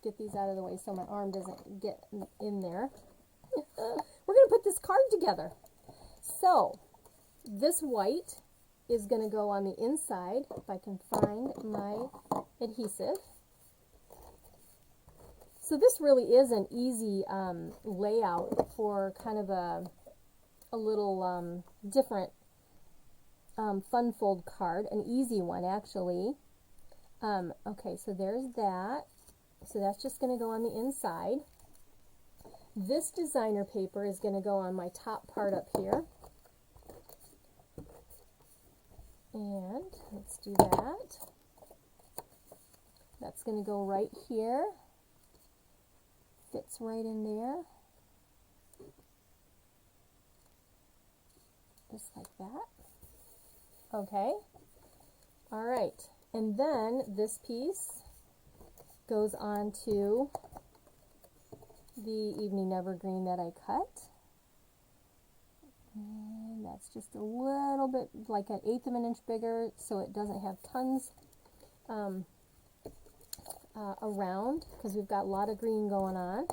get these out of the way so my arm doesn't get in there. We're going to put this card together. So this white is going to go on the inside, if I can find my adhesive. So this really is an easy layout for kind of a little different fun fold card, an easy one actually. Okay, so there's that. So that's just going to go on the inside. This designer paper is going to go on my top part up here. And let's do that. That's going to go right here. Fits right in there. Just like that. Okay. All right. And then this piece goes on to the Evening Evergreen that I cut. And that's just a little bit, like 1/8 of an inch bigger, so it doesn't have tons around, because we've got a lot of green going on.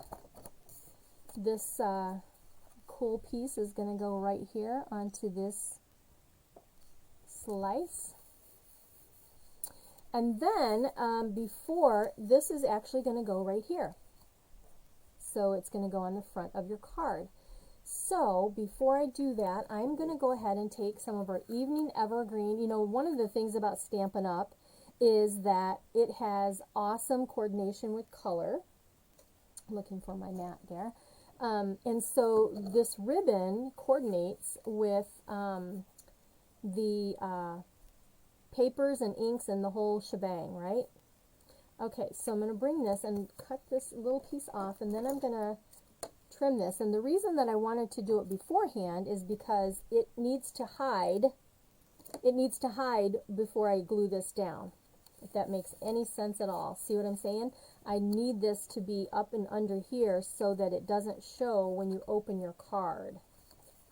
This cool piece is going to go right here onto this slice. And then before, this is actually going to go right here. So it's going to go on the front of your card. So before I do that, I'm going to go ahead and take some of our Evening Evergreen. You know, one of the things about Stampin' Up! Is that it has awesome coordination with color. I'm looking for my mat there. And so this ribbon coordinates with the papers and inks and the whole shebang, right? Okay, so I'm going to bring this and cut this little piece off, and then I'm going to trim this. And the reason that I wanted to do it beforehand is because it needs to hide. It needs to hide before I glue this down, if that makes any sense at all. See what I'm saying? I need this to be up and under here so that it doesn't show when you open your card.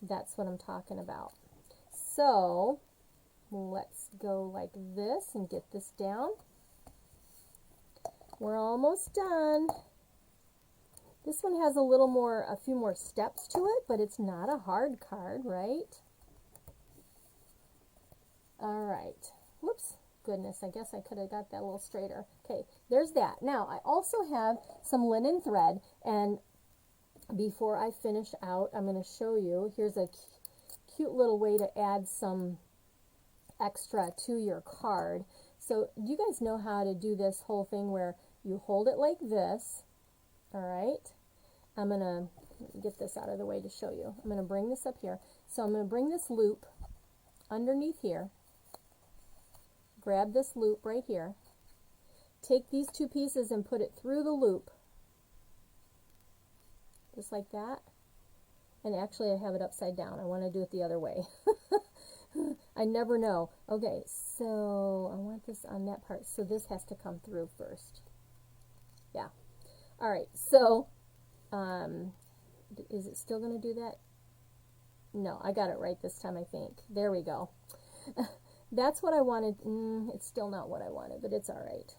That's what I'm talking about. So let's go like this and get this down. We're almost done. This one has a few more steps to it, but it's not a hard card, right? All right. Whoops. Goodness, I guess I could have got that a little straighter. Okay, there's that. Now, I also have some linen thread, and before I finish out, I'm going to show you, here's a cute little way to add some extra to your card. So, you guys know how to do this whole thing where you hold it like this, all right? I'm going to get this out of the way to show you. I'm going to bring this up here. So, I'm going to bring this loop underneath here. Grab this loop right here, take these two pieces and put it through the loop, just like that. And actually I have it upside down. I want to do it the other way. I never know. Okay, so I want this on that part, so this has to come through first. Yeah. All right, so is it still going to do that? No, I got it right this time, I think. There we go. That's what I wanted. It's still not what I wanted, but it's all right.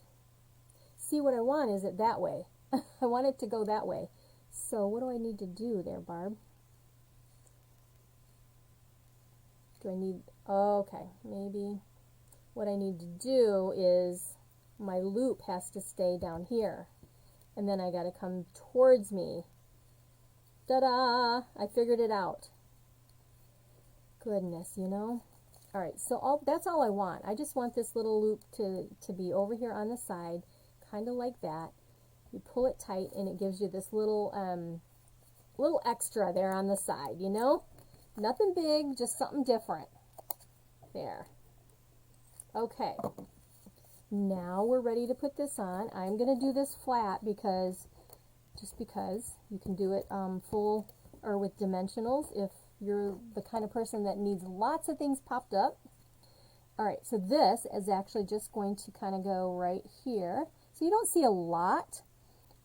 See, what I want is it that way. I want it to go that way. So what do I need to do there, Barb? Do I need, okay, maybe what I need to do is my loop has to stay down here. And then I got to come towards me. Ta-da! I figured it out. Goodness, you know. All right, so that's all I want. I just want this little loop to be over here on the side, kind of like that. You pull it tight, and it gives you this little little extra there on the side, you know? Nothing big, just something different. There. Okay. Now we're ready to put this on. I'm going to do this flat because, just because. You can do it full or with dimensionals if you're the kind of person that needs lots of things popped up. Alright, so this is actually just going to kind of go right here. So you don't see a lot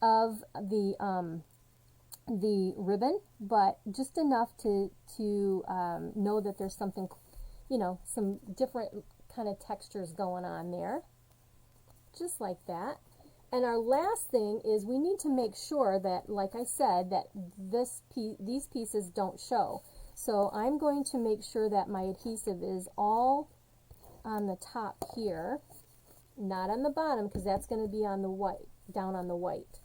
of the ribbon, but just enough to know that there's something, you know, some different kind of textures going on there. Just like that. And our last thing is we need to make sure that, like I said, that these pieces don't show. So I'm going to make sure that my adhesive is all on the top here, not on the bottom, because that's going to be on the white, down on the white.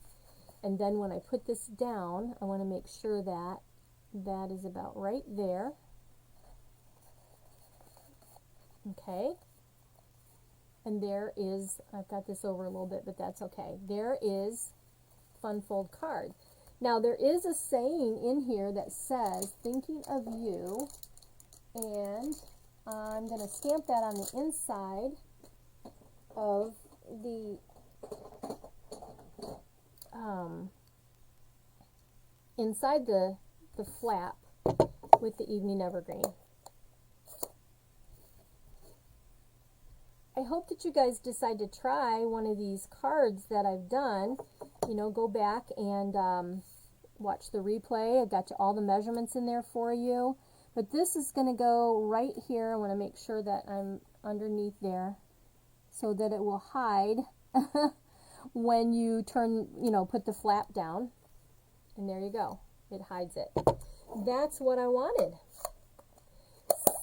And then when I put this down, I want to make sure that that is about right there. Okay. And there is, I've got this over a little bit, but that's okay. There is Fun Fold card. Now there is a saying in here that says, thinking of you, and I'm going to stamp that on the inside of the inside the flap with the Evening Evergreen. I hope that you guys decide to try one of these cards that I've done. You know, go back and watch the replay. I've got all the measurements in there for you. But this is going to go right here. I want to make sure that I'm underneath there so that it will hide when you turn, you know, put the flap down. And there you go. It hides it. That's what I wanted.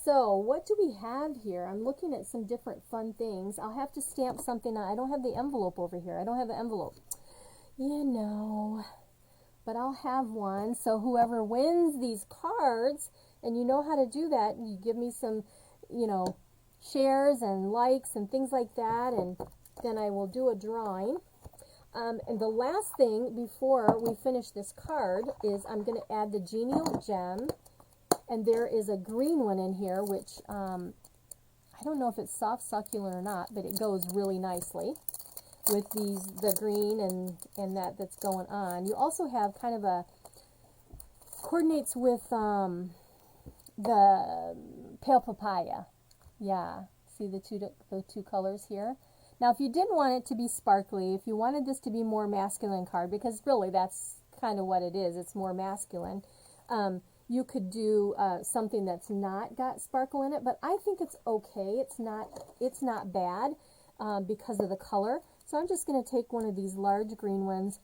So what do we have here? I'm looking at some different fun things. I'll have to stamp something on. I don't have the envelope over here. I don't have the envelope. You know, but I'll have one. So whoever wins these cards, and you know how to do that, you give me some, you know, shares and likes and things like that, and then I will do a drawing. And the last thing before we finish this card is I'm going to add the Genial Gem. And there is a green one in here, which I don't know if it's soft succulent or not, but it goes really nicely with the green and that's going on. You also have kind of a, coordinates with the pale papaya. Yeah, see the two colors here? Now, if you didn't want it to be sparkly, if you wanted this to be more masculine card, because really that's kind of what it is, it's more masculine, you could do something that's not got sparkle in it, but I think it's okay. It's not bad because of the color. So I'm just going to take one of these large green ones,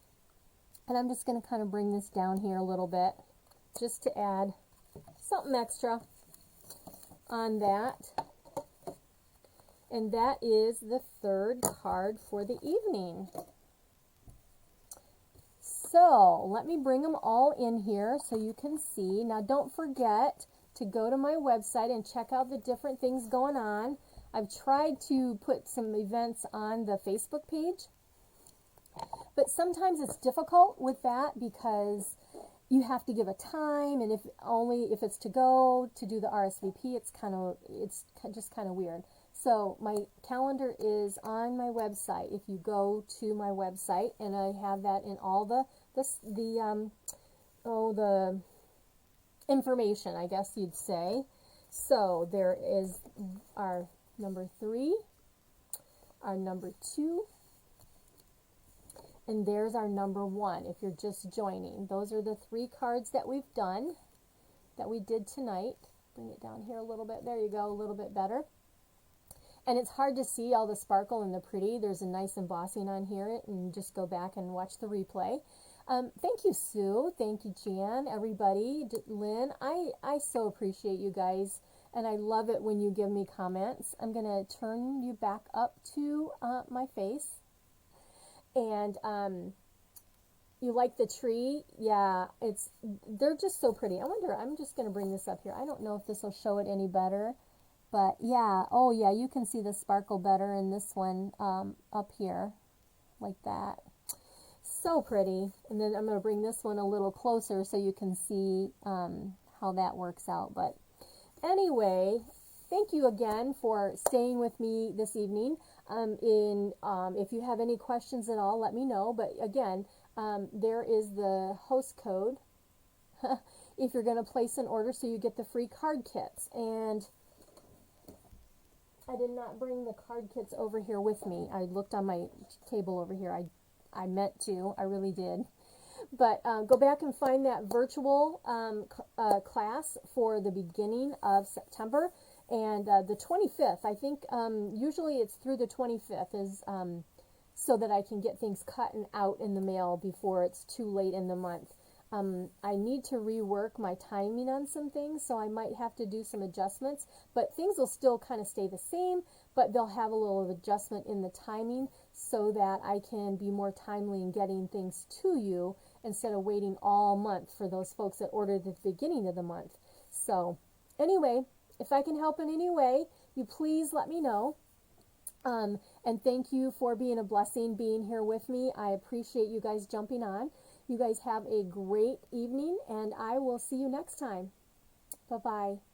and I'm just going to kind of bring this down here a little bit, just to add something extra on that. And that is the third card for the evening. So let me bring them all in here so you can see. Now don't forget to go to my website and check out the different things going on. I've tried to put some events on the Facebook page, but sometimes it's difficult with that because you have to give a time, and if it's to go to do the RSVP, it's just kind of weird. So my calendar is on my website. If you go to my website, and I have that in all the information, I guess you'd say. So there is our number 3, our number 2, and there's our number 1 if you're just joining. Those are the 3 cards that we've done, that we did tonight. Bring it down here a little bit. There you go, a little bit better. And it's hard to see all the sparkle and the pretty. There's a nice embossing on here, and just go back and watch the replay. Thank you, Sue. Thank you, Jan, everybody. Lynn, I so appreciate you guys, and I love it when you give me comments. I'm going to turn you back up to my face. And you like the tree? Yeah, they're just so pretty. I wonder, I'm just going to bring this up here. I don't know if this will show it any better. But yeah, oh yeah, you can see the sparkle better in this one up here, like that. So pretty. And then I'm going to bring this one a little closer so you can see how that works out. But anyway, thank you again for staying with me this evening. If you have any questions at all, let me know. But again, there is the host code if you're going to place an order so you get the free card kits. And I did not bring the card kits over here with me. I looked on my table over here. I meant to. I really did. But go back and find that virtual class for the beginning of September. And the 25th, I think usually it's through the 25th, is so that I can get things cut and out in the mail before it's too late in the month. I need to rework my timing on some things, so I might have to do some adjustments, but things will still kind of stay the same, but they'll have a little of adjustment in the timing so that I can be more timely in getting things to you instead of waiting all month for those folks that ordered at the beginning of the month. So anyway, if I can help in any way, you please let me know. And thank you for being a blessing, being here with me. I appreciate you guys jumping on. You guys have a great evening, and I will see you next time. Bye-bye.